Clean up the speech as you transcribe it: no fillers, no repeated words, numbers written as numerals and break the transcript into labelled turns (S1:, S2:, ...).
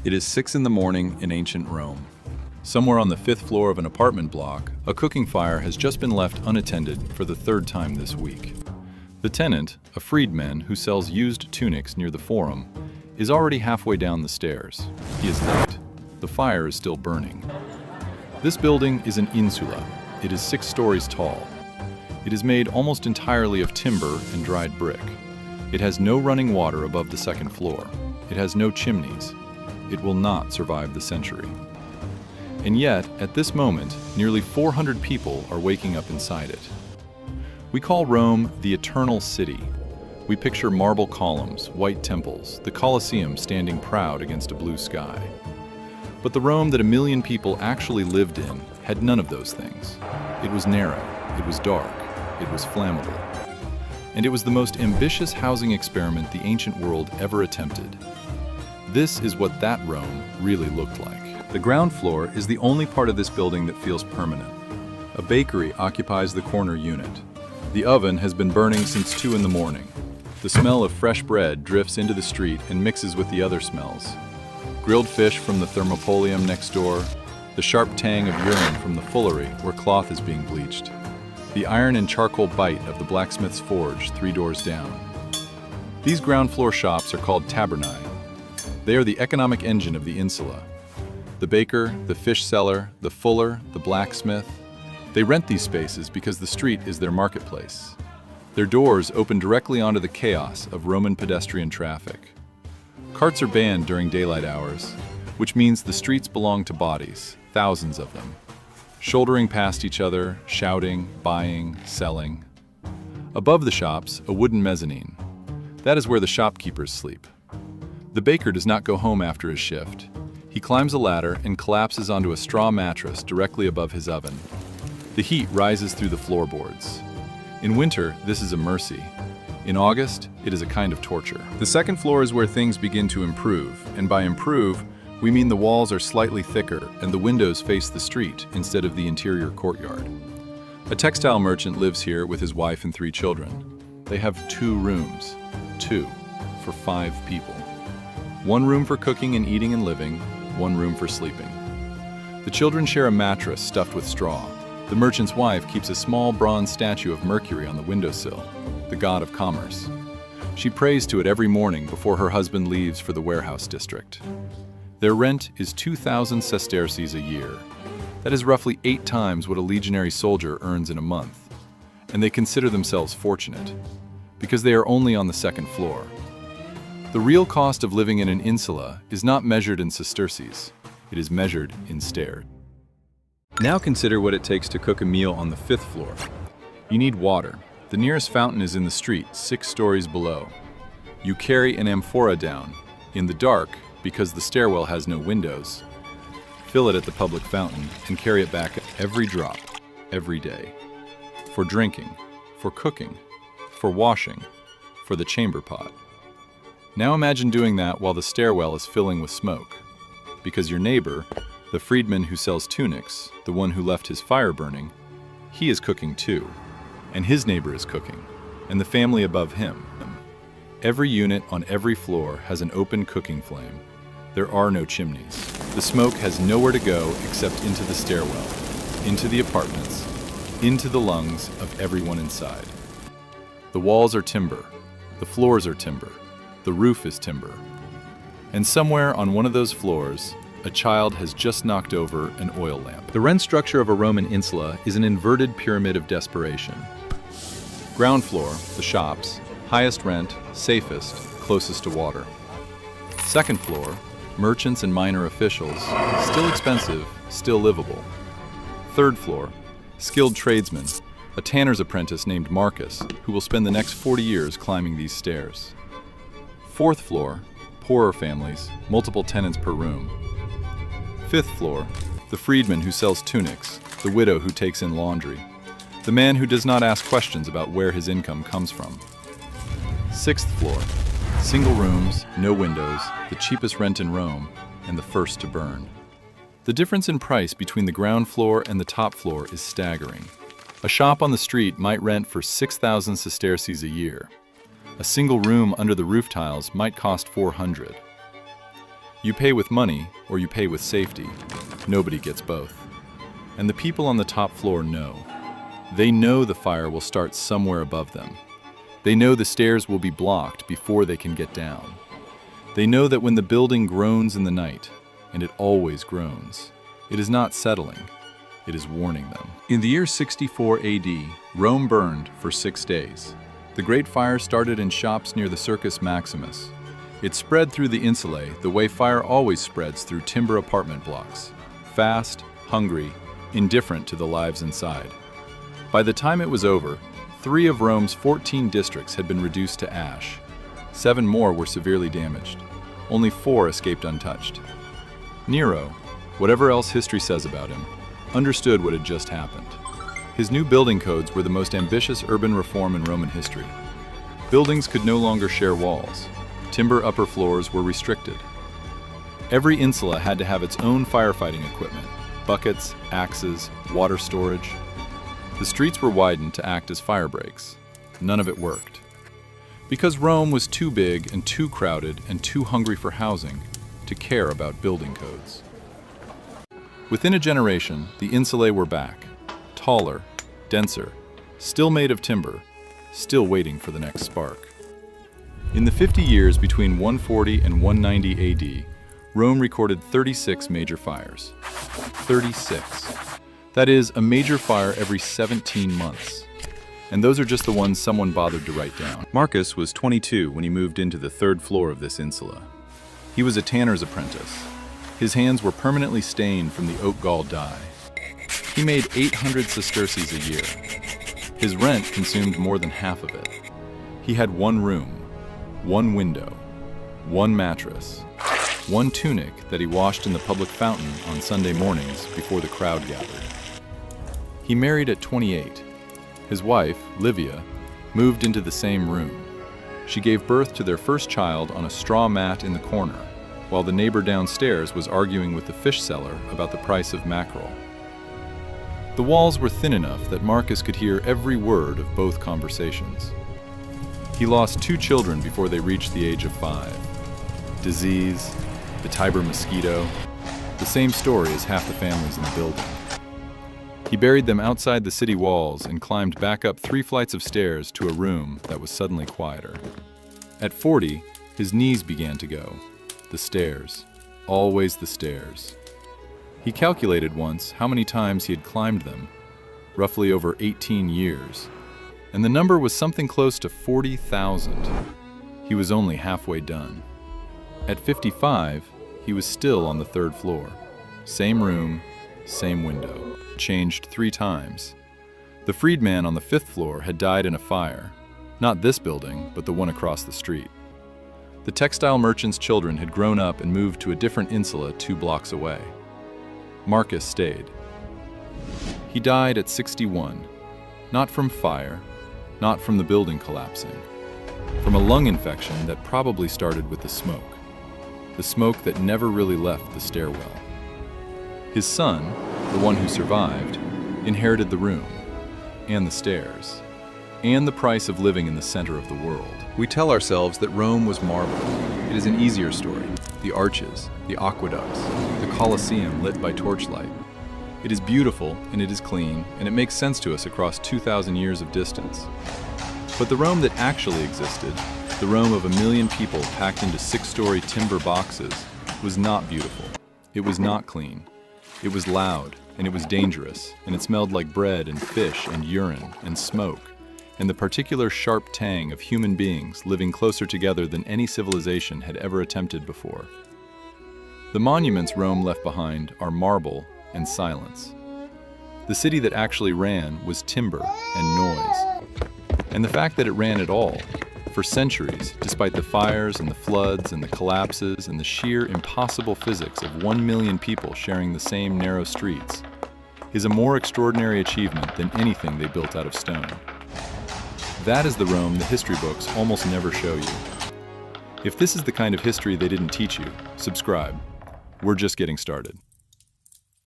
S1: It is 6 in the morning in ancient Rome. Somewhere on the 5th floor of an apartment block, a cooking fire has just been left unattended for the 3rd time this week. The tenant, a freedman who sells used tunics near the Forum, is already halfway down the stairs. He is late. The fire is still burning. This building is an insula. It is 6 stories tall. It is made almost entirely of timber and dried brick. It has no running water above the 2nd floor. It has no chimneys. It will not survive the century. And yet, at this moment, nearly 400 people are waking up inside it. We call Rome the Eternal City. We picture marble columns, white temples, the Colosseum standing proud against a blue sky. But the Rome that 1 million people actually lived in had none of those things. It was narrow, it was dark, it was flammable. And it was the most ambitious housing experiment the ancient world ever attempted. This is what that Rome really looked like. The ground floor is the only part of this building that feels permanent. A bakery occupies the corner unit. The oven has been burning since 2 in the morning. The smell of fresh bread drifts into the street and mixes with the other smells. Grilled fish from the thermopolium next door, the sharp tang of urine from the fullery where cloth is being bleached, the iron and charcoal bite of the blacksmith's forge 3 doors down. These ground floor shops are called tabernae. They are the economic engine of the insula. The baker, the fish seller, the fuller, the blacksmith, they rent these spaces because the street is their marketplace. Their doors open directly onto the chaos of Roman pedestrian traffic. Carts are banned during daylight hours, which means the streets belong to bodies, thousands of them, shouldering past each other, shouting, buying, selling. Above the shops, a wooden mezzanine. That is where the shopkeepers sleep. The baker does not go home after his shift. He climbs a ladder and collapses onto a straw mattress directly above his oven. The heat rises through the floorboards. In winter, this is a mercy. In August, it is a kind of torture. The 2nd floor is where things begin to improve, and by improve, we mean the walls are slightly thicker and the windows face the street instead of the interior courtyard. A textile merchant lives here with his wife and 3 children. They have 2 rooms, 2, for 5 people. 1 room for cooking and eating and living, 1 room for sleeping. The children share a mattress stuffed with straw. The merchant's wife keeps a small bronze statue of Mercury on the windowsill, the god of commerce. She prays to it every morning before her husband leaves for the warehouse district. Their rent is 2,000 sesterces a year. That is roughly 8 times what a legionary soldier earns in a month. And they consider themselves fortunate, because they are only on the 2nd floor. The real cost of living in an insula is not measured in sesterces, it is measured in stairs. Now consider what it takes to cook a meal on the 5th floor. You need water. The nearest fountain is in the street, 6 stories below. You carry an amphora down, in the dark, because the stairwell has no windows. Fill it at the public fountain and carry it back every drop, every day. For drinking, for cooking, for washing, for the chamber pot. Now imagine doing that while the stairwell is filling with smoke. Because your neighbor, the freedman who sells tunics, the one who left his fire burning, he is cooking too. And his neighbor is cooking, and the family above him. Every unit on every floor has an open cooking flame. There are no chimneys. The smoke has nowhere to go except into the stairwell, into the apartments, into the lungs of everyone inside. The walls are timber, the floors are timber, the roof is timber. And somewhere on one of those floors, a child has just knocked over an oil lamp. The rent structure of a Roman insula is an inverted pyramid of desperation. Ground floor, the shops, highest rent, safest, closest to water. 2nd floor, merchants and minor officials, still expensive, still livable. 3rd floor, skilled tradesmen, a tanner's apprentice named Marcus, who will spend the next 40 years climbing these stairs. 4th floor, poorer families, multiple tenants per room. 5th floor, the freedman who sells tunics, the widow who takes in laundry, the man who does not ask questions about where his income comes from. 6th floor, single rooms, no windows, the cheapest rent in Rome, and the first to burn. The difference in price between the ground floor and the top floor is staggering. A shop on the street might rent for 6,000 sesterces a year. A single room under the roof tiles might cost 400. You pay with money or you pay with safety. Nobody gets both. And the people on the top floor know. They know the fire will start somewhere above them. They know the stairs will be blocked before they can get down. They know that when the building groans in the night, and it always groans, it is not settling, it is warning them. In the year 64 AD, Rome burned for 6 days. The Great Fire started in shops near the Circus Maximus. It spread through the Insulae the way fire always spreads through timber apartment blocks. Fast, hungry, indifferent to the lives inside. By the time it was over, 3 of Rome's 14 districts had been reduced to ash. 7 more were severely damaged. Only 4 escaped untouched. Nero, whatever else history says about him, understood what had just happened. His new building codes were the most ambitious urban reform in Roman history. Buildings could no longer share walls. Timber upper floors were restricted. Every insula had to have its own firefighting equipment: buckets, axes, water storage. The streets were widened to act as fire breaks. None of it worked. Because Rome was too big and too crowded and too hungry for housing to care about building codes. Within a generation, the insulae were back, taller, denser, still made of timber, still waiting for the next spark. In the 50 years between 140 and 190 AD, Rome recorded 36 major fires. 36. That is, a major fire every 17 months. And those are just the ones someone bothered to write down. Marcus was 22 when he moved into the 3rd floor of this insula. He was a tanner's apprentice. His hands were permanently stained from the oak gall dye. He made 800 sesterces a year. His rent consumed more than half of it. He had 1 room, 1 window, 1 mattress, 1 tunic that he washed in the public fountain on Sunday mornings before the crowd gathered. He married at 28. His wife, Livia, moved into the same room. She gave birth to their first child on a straw mat in the corner, while the neighbor downstairs was arguing with the fish seller about the price of mackerel. The walls were thin enough that Marcus could hear every word of both conversations. He lost 2 children before they reached the age of 5. Disease, the Tiber mosquito, the same story as half the families in the building. He buried them outside the city walls and climbed back up 3 flights of stairs to a room that was suddenly quieter. At 40, his knees began to go. The stairs. Always the stairs. He calculated once how many times he had climbed them, roughly over 18 years, and the number was something close to 40,000. He was only halfway done. At 55, he was still on the 3rd floor. Same room, same window. Changed 3 times. The freedman on the 5th floor had died in a fire. Not this building, but the one across the street. The textile merchant's children had grown up and moved to a different insula 2 blocks away. Marcus stayed. He died at 61, not from fire, not from the building collapsing, from a lung infection that probably started with the smoke that never really left the stairwell. His son, the one who survived, inherited the room, and the stairs, and the price of living in the center of the world. We tell ourselves that Rome was marble. It is an easier story. The arches, the aqueducts, the Colosseum lit by torchlight. It is beautiful, and it is clean, and it makes sense to us across 2,000 years of distance. But the Rome that actually existed, the Rome of 1 million people packed into 6-story timber boxes, was not beautiful. It was not clean. It was loud, and it was dangerous, and it smelled like bread and fish and urine and smoke, and the particular sharp tang of human beings living closer together than any civilization had ever attempted before. The monuments Rome left behind are marble and silence. The city that actually ran was timber and noise. And the fact that it ran at all, for centuries, despite the fires and the floods and the collapses and the sheer impossible physics of 1 million people sharing the same narrow streets, is a more extraordinary achievement than anything they built out of stone. That is the Rome the history books almost never show you. If this is the kind of history they didn't teach you, subscribe. We're just getting started.